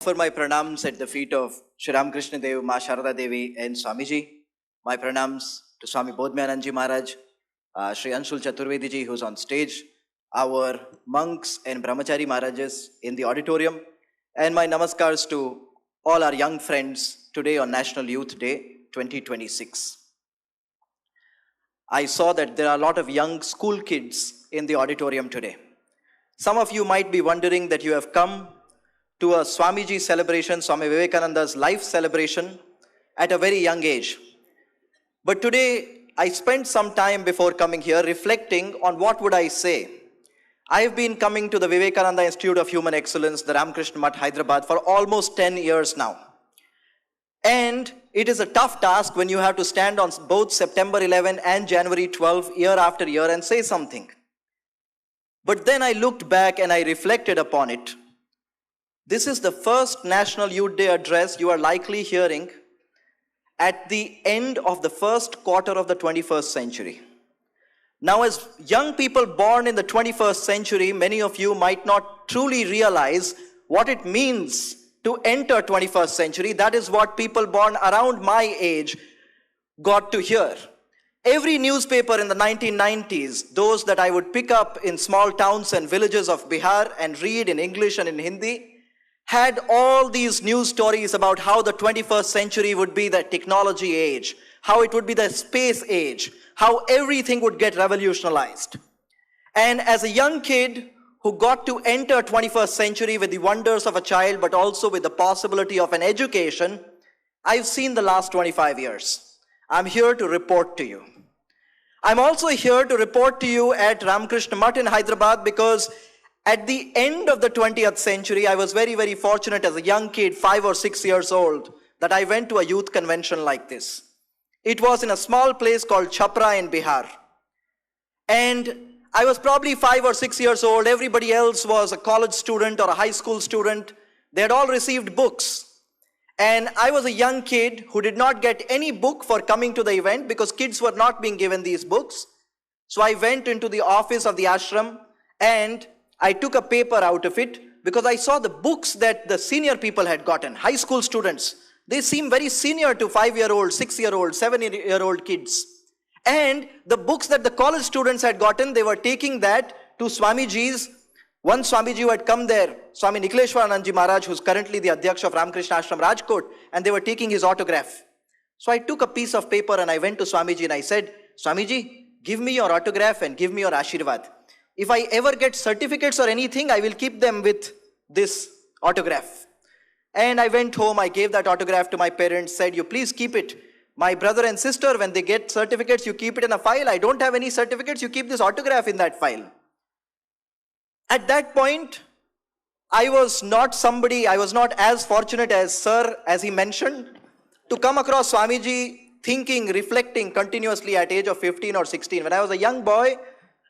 offer my pranams at the feet of Shri Ramakrishna Dev, Ma Sharada Devi and Swamiji. My pranams to Swami Bodhmayananji Maharaj, Shri Anshul Chaturvedi ji who's on stage, our monks and brahmachari Maharajas in the auditorium, and my namaskars to all our young friends today on National Youth Day 2026. I saw that there are a lot of young school kids in the auditorium today. Some of you might be wondering that you have come to a Swamiji celebration, Swami Vivekananda's life celebration at a very young age. But today, I spent some time before coming here reflecting on what would I say. I have been coming to the Vivekananda Institute of Human Excellence, the Ramakrishna Math, Hyderabad, for almost 10 years now. And it is a tough task when you have to stand on both September 11 and January 12 year after year and say something. But then I looked back and I reflected upon it. This is the first National Youth Day address you are likely hearing at the end of the first quarter of the 21st century. Now, as young people born in the 21st century, many of you might not truly realize what it means to enter 21st century. That is what people born around my age got to hear. Every newspaper in the 1990s, those that I would pick up in small towns and villages of Bihar and read in English and in Hindi, had all these news stories about how the 21st century would be the technology age, how it would be the space age, how everything would get revolutionized. And as a young kid who got to enter 21st century with the wonders of a child, but also with the possibility of an education, I've seen the last 25 years. I'm here to report to you. I'm also here to report to you at Ramakrishna Math in Hyderabad because at the end of the 20th century, I was very, very fortunate as a young kid, 5 or 6 years old, that I went to a youth convention like this. It was in a small place called Chhapra in Bihar. And I was probably 5 or 6 years old. Everybody else was a college student or a high school student. They had all received books. And I was a young kid who did not get any book for coming to the event because kids were not being given these books. So I went into the office of the ashram and I took a paper out of it because I saw the books that the senior people had gotten, high school students. They seem very senior to 5-year-old, 6-year-old, 7-year-old kids. And the books that the college students had gotten, they were taking that to Swamiji's. One Swamiji who had come there, Swami Nikleshwarananji Maharaj, who's currently the Adhyaksha of Ramakrishna Ashram Rajkot, and they were taking his autograph. So I took a piece of paper and I went to Swamiji and I said, Swamiji, give me your autograph and give me your Ashirvad. If I ever get certificates or anything, I will keep them with this autograph. And I went home, I gave that autograph to my parents, said, you please keep it. My brother and sister, when they get certificates, you keep it in a file. I don't have any certificates, you keep this autograph in that file. At that point, I was not as fortunate as Sir, as he mentioned, to come across Swamiji thinking, reflecting continuously at age of 15 or 16. When I was a young boy,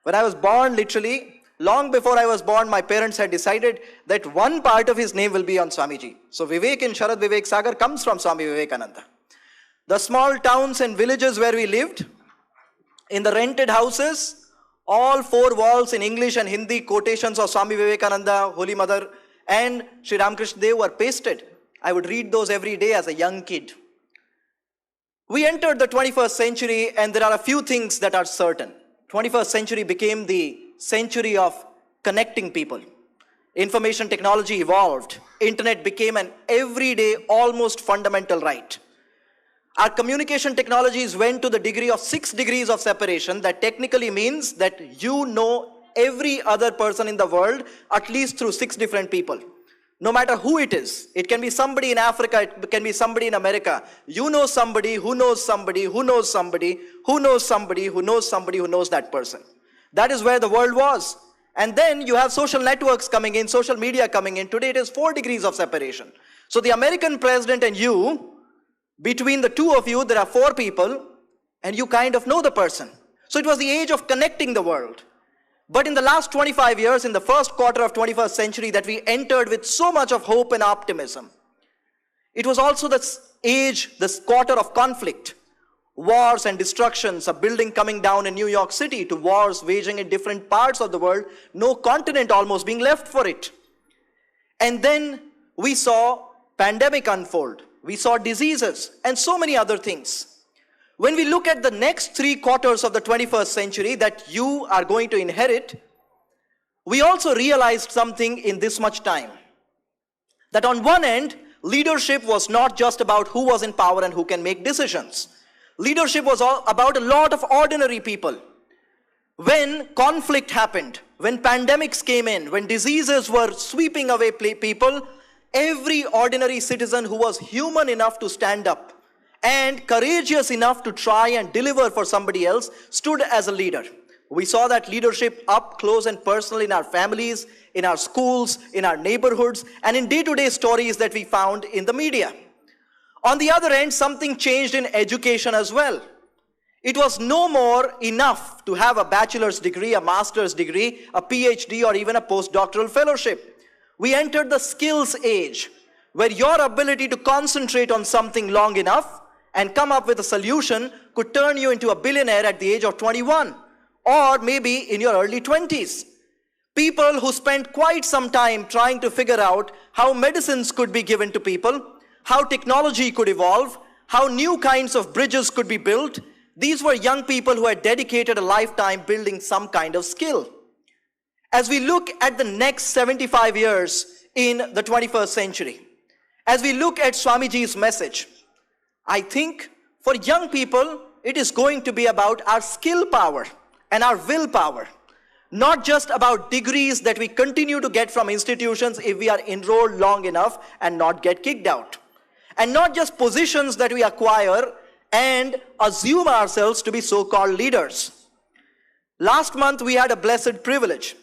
when I was born literally, long before I was born, my parents had decided that one part of his name will be on Swamiji. So Vivek in Sharad Vivek Sagar comes from Swami Vivekananda. The small towns and villages where we lived, in the rented houses, all 4 walls in English and Hindi quotations of Swami Vivekananda, Holy Mother and Sri Ramakrishna Dev were pasted. I would read those every day as a young kid. We entered the 21st century and there are a few things that are certain. 21st century became the century of connecting people. Information technology evolved. Internet became an everyday, almost fundamental right. Our communication technologies went to the degree of 6 degrees of separation. That technically means that you know every other person in the world at least through 6 different people. No matter who it is. It can be somebody in Africa, it can be somebody in America. You know somebody who knows somebody who knows somebody who knows somebody who knows somebody who knows that person. That is where the world was. And then you have social networks coming in, social media coming in. Today it is 4 degrees of separation. So the American president and you, between the two of you, there are 4 people and you kind of know the person. So it was the age of connecting the world. But in the last 25 years, in the first quarter of 21st century that we entered with so much of hope and optimism, it was also this age, this quarter of conflict. Wars and destructions, a building coming down in New York City to wars waging in different parts of the world, no continent almost being left for it. And then We saw pandemic unfold. We saw diseases and so many other things. When we look at the next 3 quarters of the 21st century that you are going to inherit, we also realized something in this much time. That on one end, leadership was not just about who was in power and who can make decisions. Leadership was all about a lot of ordinary people. When conflict happened, when pandemics came in, when diseases were sweeping away people, every ordinary citizen who was human enough to stand up and courageous enough to try and deliver for somebody else stood as a leader. We saw that leadership up close and personal in our families, in our schools, in our neighborhoods, and in day-to-day stories that we found in the media. On the other end, something changed in education as well. It was no more enough to have a bachelor's degree, a master's degree, a PhD, or even a postdoctoral fellowship. We entered the skills age, where your ability to concentrate on something long enough and come up with a solution could turn you into a billionaire at the age of 21, or maybe in your early 20s. People who spent quite some time trying to figure out how medicines could be given to people, how technology could evolve, how new kinds of bridges could be built. These were young people who had dedicated a lifetime building some kind of skill. As we look at the next 75 years in the 21st century, as we look at Swamiji's message, I think for young people, it is going to be about our skill power and our willpower. Not just about degrees that we continue to get from institutions if we are enrolled long enough and not get kicked out. And not just positions that we acquire and assume ourselves to be so-called leaders. Last month, we had a blessed privilege.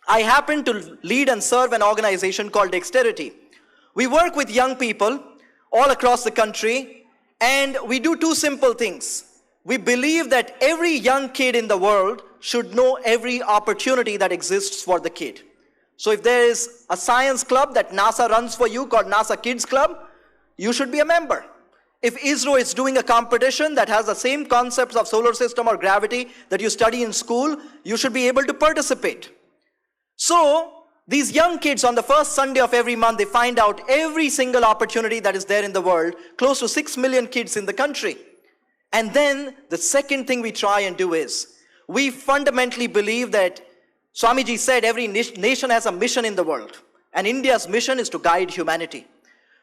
I happen to lead and serve an organization called Dexterity. We work with young people all across the country, and we do 2 simple things. We believe that every young kid in the world should know every opportunity that exists for the kid. So if there is a science club that NASA runs for you called NASA Kids Club, you should be a member. If ISRO is doing a competition that has the same concepts of solar system or gravity that you study in school, you should be able to participate. So these young kids on the first Sunday of every month, they find out every single opportunity that is there in the world, close to 6 million kids in the country. And then the second thing we try and do is, we fundamentally believe that Swamiji said every nation has a mission in the world, and India's mission is to guide humanity.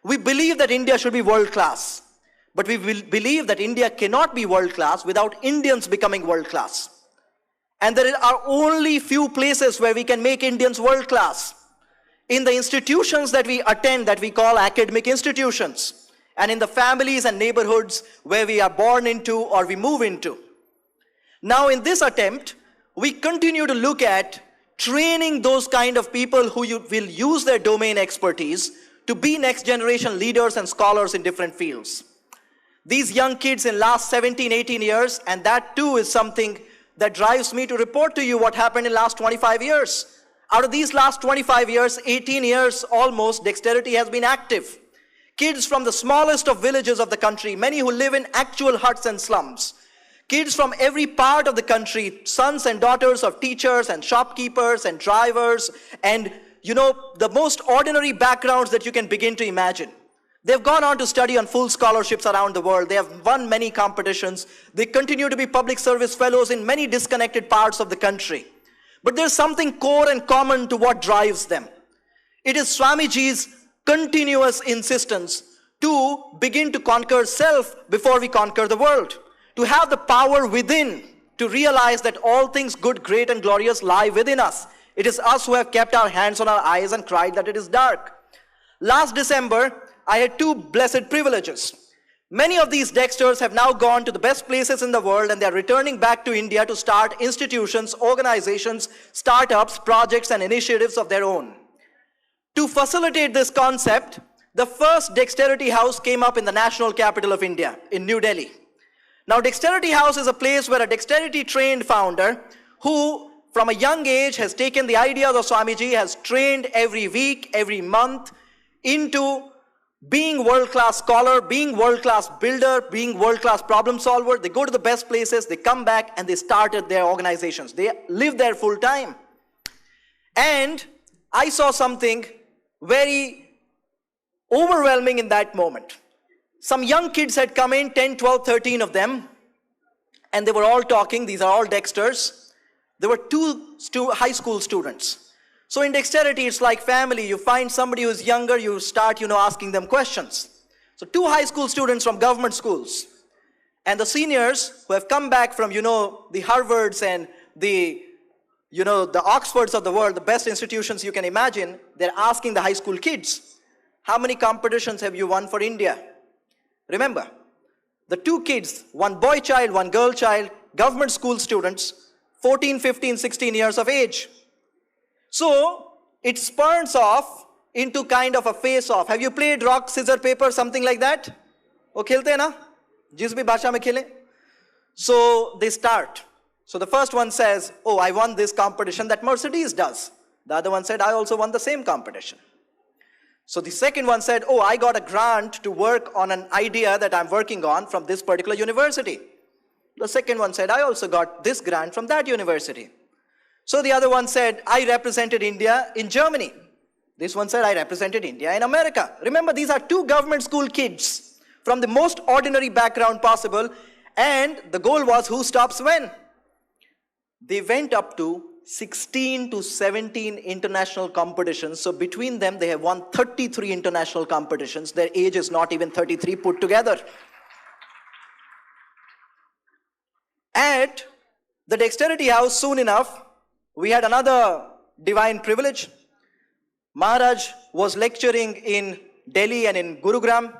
We believe that India should be world class, but we believe that India cannot be world class without Indians becoming world class. And there are only few places where we can make Indians world class. In the institutions that we attend, that we call academic institutions, and in the families and neighborhoods where we are born into or we move into. Now in this attempt, we continue to look at training those kind of people who will use their domain expertise to be next generation leaders and scholars in different fields. These young kids in last 17, 18 years, and that too is something that drives me to report to you what happened in last 25 years. Out of these last 25 years, 18 years almost, Dexterity has been active. Kids from the smallest of villages of the country, many who live in actual huts and slums. Kids from every part of the country, sons and daughters of teachers and shopkeepers and drivers and, the most ordinary backgrounds that you can begin to imagine. They've gone on to study on full scholarships around the world. They have won many competitions. They continue to be public service fellows in many disconnected parts of the country. But there's something core and common to what drives them. It is Swamiji's continuous insistence to begin to conquer self before we conquer the world. To have the power within, to realize that all things good, great, and glorious lie within us. It is us who have kept our hands on our eyes and cried that it is dark. Last December, I had 2 blessed privileges. Many of these Dexters have now gone to the best places in the world, and they are returning back to India to start institutions, organizations, startups, projects, and initiatives of their own. To facilitate this concept, the first Dexterity House came up in the national capital of India, in New Delhi. Now, Dexterity House is a place where a dexterity-trained founder who, from a young age, has taken the ideas of Swamiji, has trained every week, every month into being world-class scholar, being world-class builder, being world-class problem solver. They go to the best places, they come back, and they started their organizations. They live there full-time. And I saw something very overwhelming in that moment. Some young kids had come in, 10, 12, 13 of them, and they were all talking. These are all Dexters. There were two high school students. So in Dexterity, it's like family. You find somebody who's younger, you start, asking them questions. So two high school students from government schools. And the seniors who have come back from, the Harvards and the Oxfords of the world, the best institutions you can imagine, they're asking the high school kids, how many competitions have you won for India? Remember, the two kids, one boy child, one girl child, government school students, 14, 15, 16 years of age. So it spurns off into kind of a face-off. Have you played rock, scissors, paper, something like that? वो खेलते हैं ना? जिस भी भाषा में खेलें. So they start. So the first one says, oh, I won this competition that Mercedes does. The other one said, I also won the same competition. So the second one said, oh, I got a grant to work on an idea that I'm working on from this particular university. The second one said, I also got this grant from that university. So the other one said, I represented India in Germany. This one said, I represented India in America. Remember, these are two government school kids from the most ordinary background possible. And the goal was who stops when. They went up to 16 to 17 international competitions. So between them, they have won 33 international competitions. Their age is not even 33 put together. At the Dexterity House, soon enough, we had another divine privilege. Maharaj was lecturing in Delhi and in Gurugram,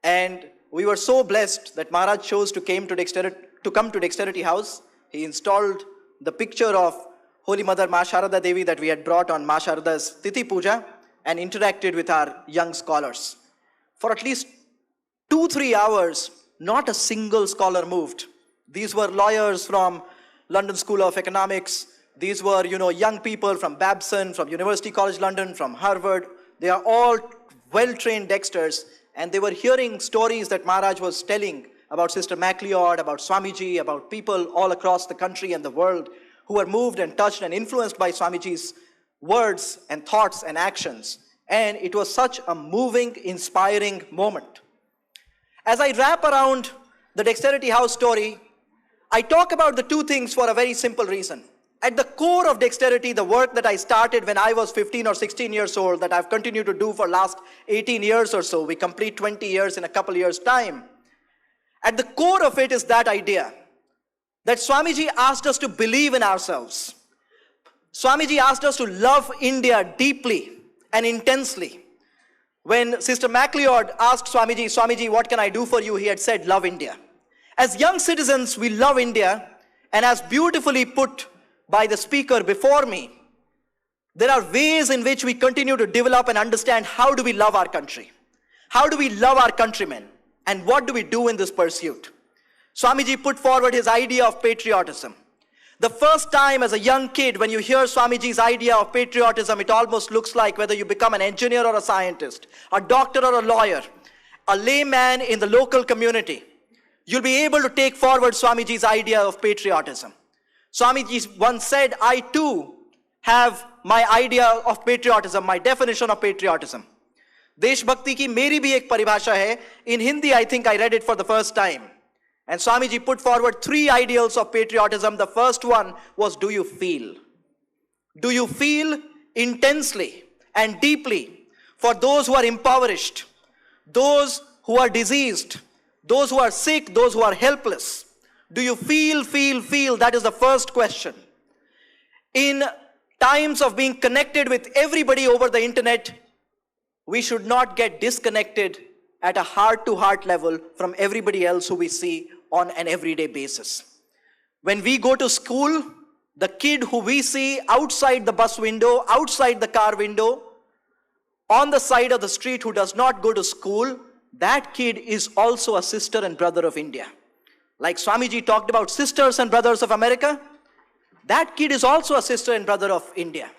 and we were so blessed that Maharaj chose to come to Dexterity House. He installed the picture of Holy Mother Ma Sharada Devi that we had brought on Ma Sharada's Tithi Puja and interacted with our young scholars. For at least 2-3 hours, not a single scholar moved. These were lawyers from London School of Economics. These were, young people from Babson, from University College London, from Harvard. They are all well-trained Dexters, and they were hearing stories that Maharaj was telling about Sister MacLeod, about Swamiji, about people all across the country and the world who were moved and touched and influenced by Swamiji's words and thoughts and actions. And it was such a moving, inspiring moment. As I wrap around the Dexterity House story, I talk about the two things for a very simple reason. At the core of Dexterity, the work that I started when I was 15 or 16 years old, that I've continued to do for last 18 years or so, we complete 20 years in a couple years' time. At the core of it is that idea that Swamiji asked us to believe in ourselves. Swamiji asked us to love India deeply and intensely. When Sister MacLeod asked Swamiji, Swamiji, what can I do for you? He had said, love India. As young citizens, we love India, and as beautifully put by the speaker before me, there are ways in which we continue to develop and understand how do we love our country? How do we love our countrymen? And what do we do in this pursuit? Swamiji put forward his idea of patriotism. The first time as a young kid, when you hear Swamiji's idea of patriotism, it almost looks like whether you become an engineer or a scientist, a doctor or a lawyer, a layman in the local community, you'll be able to take forward Swamiji's idea of patriotism. Swamiji once said, I too have my idea of patriotism, my definition of patriotism. देश भक्ति की मेरी भी एक परिभाषा है. In Hindi, I think I read it for the first time. And Swamiji put forward 3 ideals of patriotism. The first one was, do you feel? Do you feel intensely and deeply for those who are impoverished, those who are diseased, those who are sick, those who are helpless? Do you feel? That is the first question. In times of being connected with everybody over the internet, we should not get disconnected at a heart-to-heart level from everybody else who we see on an everyday basis. When we go to school, the kid who we see outside the bus window, outside the car window, on the side of the street who does not go to school, that kid is also a sister and brother of India. Like Swamiji talked about sisters and brothers of America, that kid is also a sister and brother of India.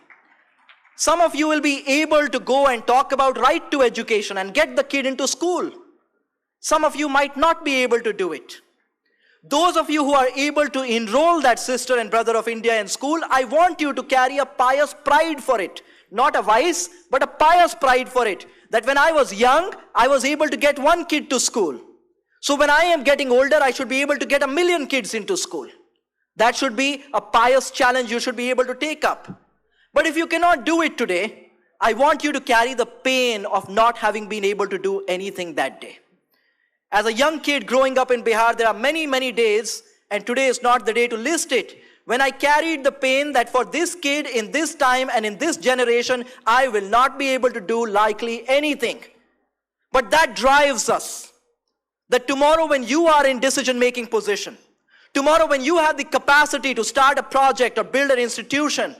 Some of you will be able to go and talk about right to education and get the kid into school. Some of you might not be able to do it. Those of you who are able to enroll that sister and brother of India in school, I want you to carry a pious pride for it. Not a vice, but a pious pride for it. that when I was young, I was able to get one kid to school. So when I am getting older, I should be able to get 1 million kids into school. That should be a pious challenge you should be able to take up. But if you cannot do it today, I want you to carry the pain of not having been able to do anything that day. As a young kid growing up in Bihar, there are many, many days, and today is not the day to list it, when I carried the pain that for this kid in this time and in this generation, I will not be able to do likely anything. But that drives us. That tomorrow when you are in decision-making position, tomorrow when you have the capacity to start a project or build an institution,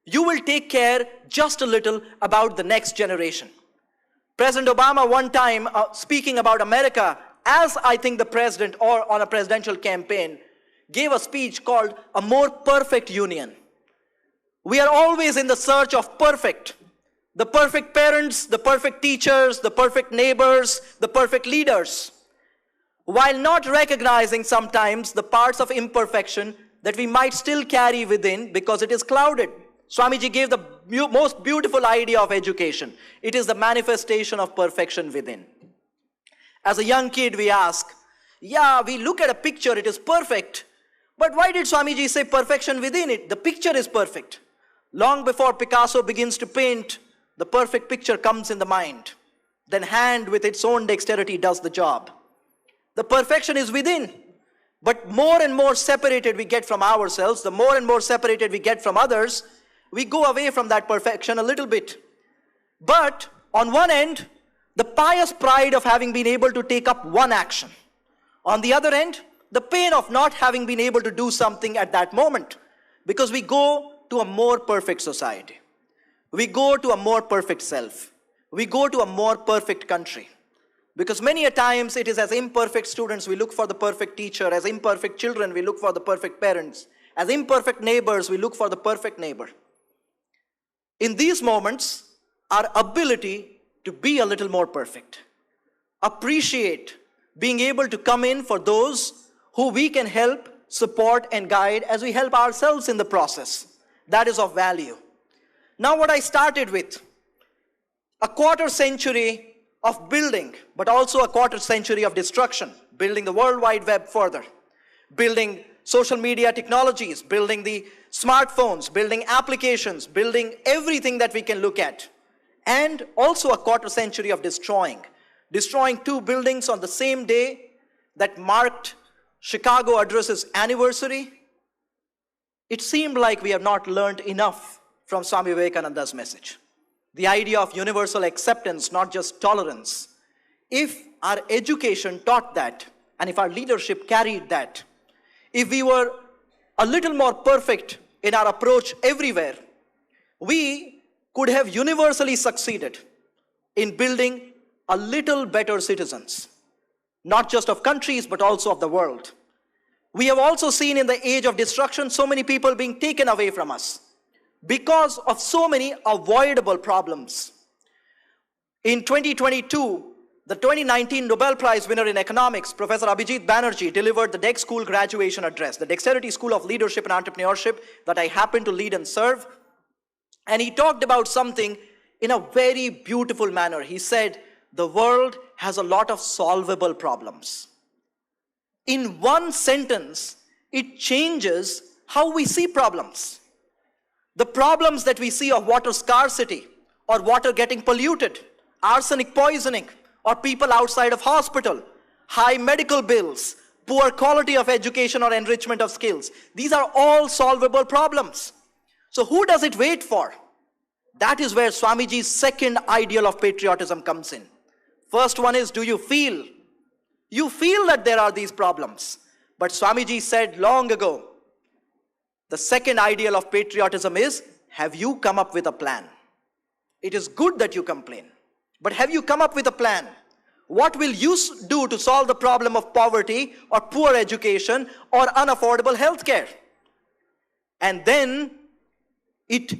you will take care just a little about the next generation. President Obama one time, speaking about America, as I think the president or on a presidential campaign, gave a speech called A More Perfect Union. We are always in the search of perfect. The perfect parents, the perfect teachers, the perfect neighbors, the perfect leaders. While not recognizing sometimes the parts of imperfection that we might still carry within because it is clouded. Swamiji gave the most beautiful idea of education. It is the manifestation of perfection within. As a young kid, we ask, yeah, we look at a picture, it is perfect. But why did Swamiji say perfection within it? The picture is perfect. Long before Picasso begins to paint, the perfect picture comes in the mind. Then hand with its own dexterity does the job. The perfection is within. But more and more separated we get from ourselves, the more and more separated we get from others, we go away from that perfection a little bit. But on one end, the pious pride of having been able to take up one action. On the other end, the pain of not having been able to do something at that moment. Because we go to a more perfect society. We go to a more perfect self. We go to a more perfect country. Because many a times it is as imperfect students we look for the perfect teacher. As imperfect children we look for the perfect parents. As imperfect neighbors we look for the perfect neighbor. In these moments, our ability to be a little more perfect, appreciate being able to come in for those who we can help, support and guide as we help ourselves in the process. That is of value. Now what I started with, a quarter century of building, but also a quarter century of destruction, building the World Wide Web further, building social media technologies, building the smartphones, building applications, building everything that we can look at. And also a quarter century of destroying 2 buildings on the same day that marked Chicago Address's anniversary. It seemed like we have not learned enough from Swami Vivekananda's message. The idea of universal acceptance, not just tolerance. If our education taught that, and if our leadership carried that, if we were a little more perfect in our approach everywhere, we could have universally succeeded in building a little better citizens, not just of countries, but also of the world. We have also seen in the age of destruction so many people being taken away from us because of so many avoidable problems. In 2022, the 2019 Nobel Prize winner in economics, Professor Abhijit Banerjee, delivered the Dex School graduation address, the Dexterity School of Leadership and Entrepreneurship that I happen to lead and serve. And he talked about something in a very beautiful manner. He said, the world has a lot of solvable problems. In one sentence, it changes how we see problems. The problems that we see of water scarcity, or water getting polluted, arsenic poisoning, or people outside of hospital, high medical bills, poor quality of education or enrichment of skills. These are all solvable problems. So who does it wait for? That is where Swamiji's second ideal of patriotism comes in. First one is, do you feel? You feel that there are these problems. But Swamiji said long ago, the second ideal of patriotism is, have you come up with a plan? It is good that you complain, but have you come up with a plan? What will you do to solve the problem of poverty or poor education or unaffordable health care? And then it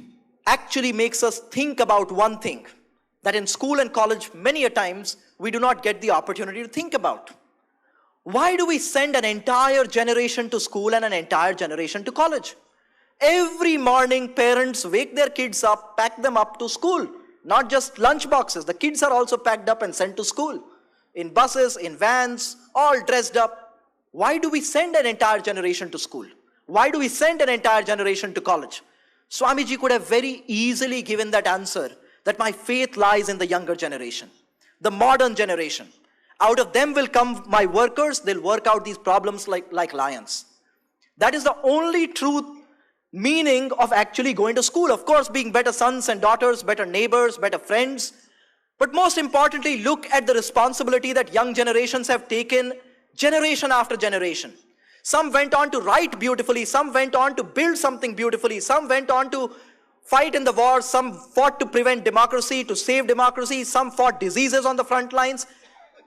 actually makes us think about one thing that in school and college many a times we do not get the opportunity to think about. Why do we send an entire generation to school and an entire generation to college? Every morning parents wake their kids up, pack them up to school. Not just lunch boxes. The kids are also packed up and sent to school. In buses, in vans, all dressed up. Why do we send an entire generation to school? Why do we send an entire generation to college? Swamiji could have very easily given that answer, that my faith lies in the younger generation, the modern generation. Out of them will come my workers. They'll work out these problems like lions. That is the only true meaning of actually going to school. Of course, being better sons and daughters, better neighbors, better friends. But most importantly, look at the responsibility that young generations have taken generation after generation. Some went on to write beautifully. Some went on to build something beautifully. Some went on to fight in the wars. Some fought to prevent democracy, to save democracy. Some fought diseases on the front lines.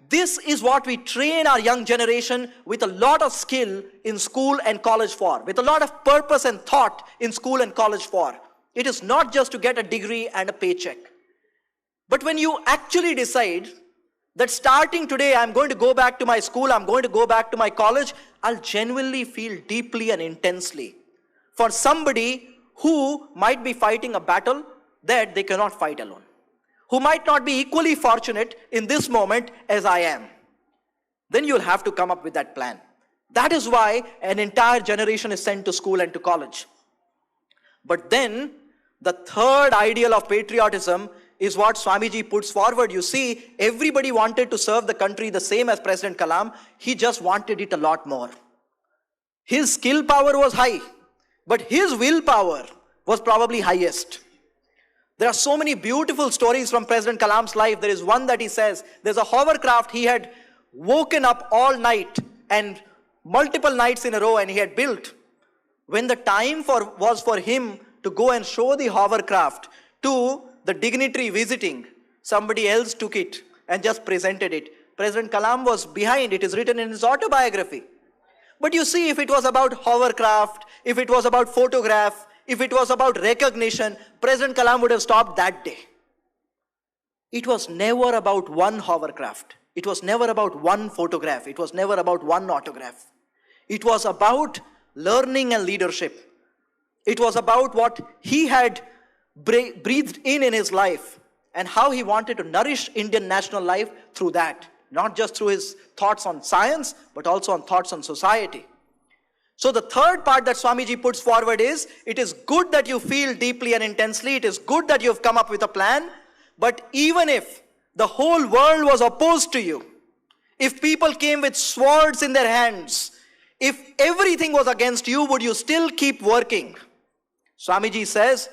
This is what we train our young generation with a lot of skill in school and college for, with a lot of purpose and thought in school and college for. It is not just to get a degree and a paycheck. But when you actually decide that starting today, I'm going to go back to my school, I'm going to go back to my college, I'll genuinely feel deeply and intensely for somebody who might be fighting a battle that they cannot fight alone, who might not be equally fortunate in this moment as I am. Then you'll have to come up with that plan. That is why an entire generation is sent to school and to college. But then the third ideal of patriotism is what Swamiji puts forward. You see, everybody wanted to serve the country the same as President Kalam. He just wanted it a lot more. His skill power was high, but his willpower was probably highest. There are so many beautiful stories from President Kalam's life. There is one that he says, there's a hovercraft he had woken up all night and multiple nights in a row and he had built. When the time was for him to go and show the hovercraft to the dignitary visiting, somebody else took it and just presented it. President Kalam was behind. It is written in his autobiography. But you see, if it was about hovercraft, if it was about photograph, if it was about recognition, President Kalam would have stopped that day. It was never about one hovercraft. It was never about one photograph. It was never about one autograph. It was about learning and leadership. It was about what he had breathed in his life and how he wanted to nourish Indian national life through that. Not just through his thoughts on science, but also on thoughts on society. So the third part that Swamiji puts forward is, it is good that you feel deeply and intensely. It is good that you have come up with a plan. But even if the whole world was opposed to you, if people came with swords in their hands, if everything was against you, would you still keep working? Swamiji says,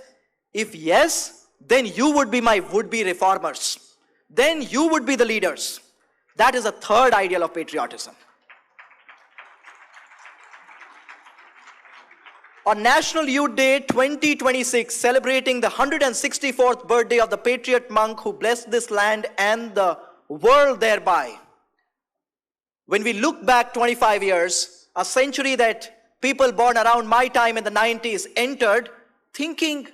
if yes, then you would be my would-be reformers. Then you would be the leaders. That is a third ideal of patriotism. On National Youth Day 2026, celebrating the 164th birthday of the patriot monk who blessed this land and the world thereby, when we look back 25 years, a century that people born around my time in the 90s entered thinking,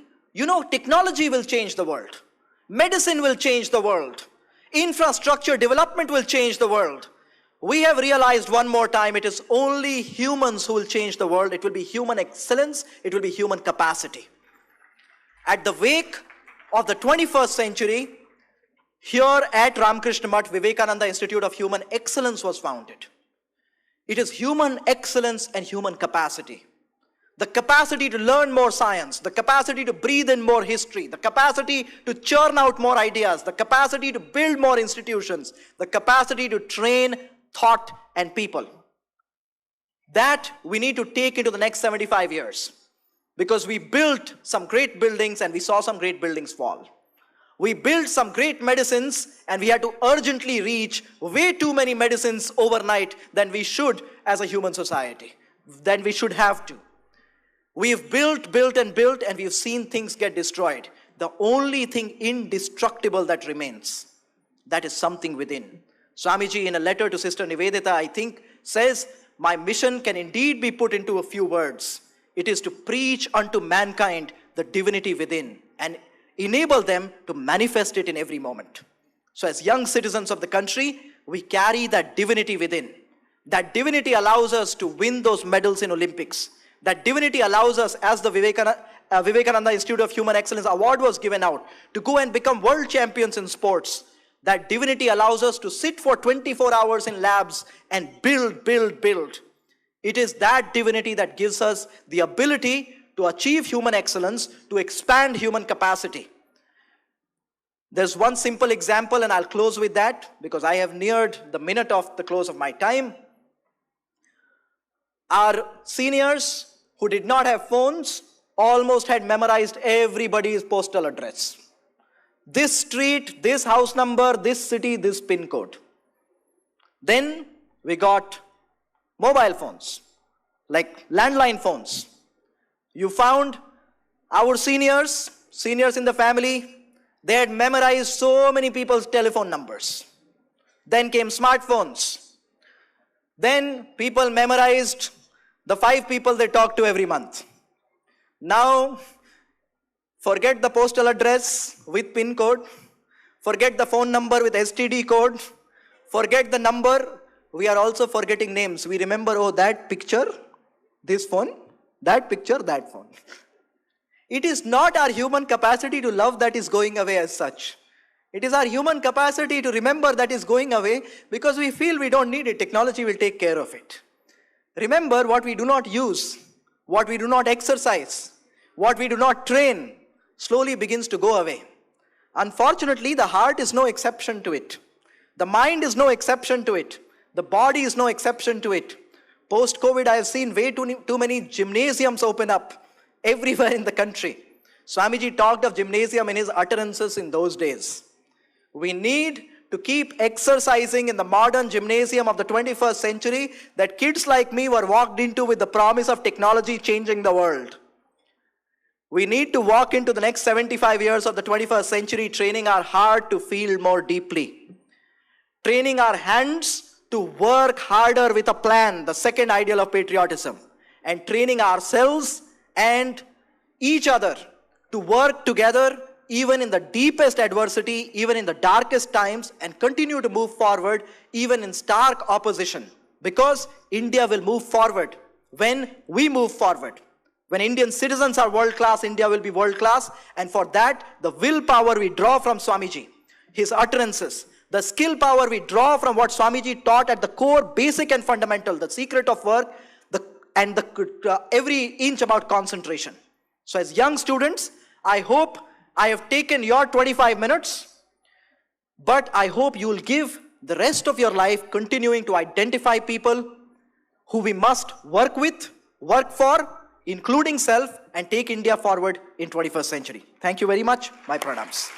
technology will change the world. Medicine will change the world. Infrastructure development will change the world. We have realized one more time, it is only humans who will change the world. It will be human excellence. It will be human capacity. At the wake of the 21st century, here at Ramakrishna Math, Vivekananda Institute of Human Excellence was founded. It is human excellence and human capacity. The capacity to learn more science, the capacity to breathe in more history, the capacity to churn out more ideas, the capacity to build more institutions, the capacity to train thought and people. That we need to take into the next 75 years. Because we built some great buildings and we saw some great buildings fall. We built some great medicines and we had to urgently reach way too many medicines overnight than we should as a human society, than we should have to. We've built and we've seen things get destroyed. The only thing indestructible that remains, that is something within. Swamiji, in a letter to Sister Nivedita, I think, says, my mission can indeed be put into a few words. It is to preach unto mankind the divinity within and enable them to manifest it in every moment. So as young citizens of the country, we carry that divinity within. That divinity allows us to win those medals in Olympics. That divinity allows us, as Vivekananda Institute of Human Excellence award was given out to go and become world champions in sports. That divinity allows us to sit for 24 hours in labs and build. It is that divinity that gives us the ability to achieve human excellence, to expand human capacity. There's one simple example, and I'll close with that because I have neared the minute of the close of my time. Our seniors who did not have phones almost had memorized everybody's postal address. This street, this house number, this city, this pin code. Then we got mobile phones, like landline phones. You found our seniors in the family, they had memorized so many people's telephone numbers. Then came smartphones. Then people memorized the 5 people they talk to every month. Now, forget the postal address with PIN code. Forget the phone number with STD code. Forget the number. We are also forgetting names. We remember, oh, that picture, this phone, that picture, that phone. It is not our human capacity to love that is going away as such. It is our human capacity to remember that is going away because we feel we don't need it. Technology will take care of it. Remember, what we do not use, what we do not exercise, what we do not train, slowly begins to go away. Unfortunately, the heart is no exception to it. The mind is no exception to it. The body is no exception to it. Post-COVID, I have seen way too many gymnasiums open up everywhere in the country. Swamiji talked of gymnasium in his utterances in those days. We need to keep exercising in the modern gymnasium of the 21st century that kids like me were walked into with the promise of technology changing the world. We need to walk into the next 75 years of the 21st century training our heart to feel more deeply. Training our hands to work harder with a plan, the second ideal of patriotism. And training ourselves and each other to work together even in the deepest adversity, even in the darkest times, and continue to move forward even in stark opposition. Because India will move forward when we move forward. When Indian citizens are world class, India will be world class. And for that, the willpower we draw from Swamiji, his utterances, the skill power we draw from what Swamiji taught at the core, basic and fundamental, the secret of work, and every inch about concentration. So as young students, I hope I have taken your 25 minutes, but I hope you will give the rest of your life continuing to identify people who we must work with, work for, including self, and take India forward in 21st century. Thank you very much. My pranams.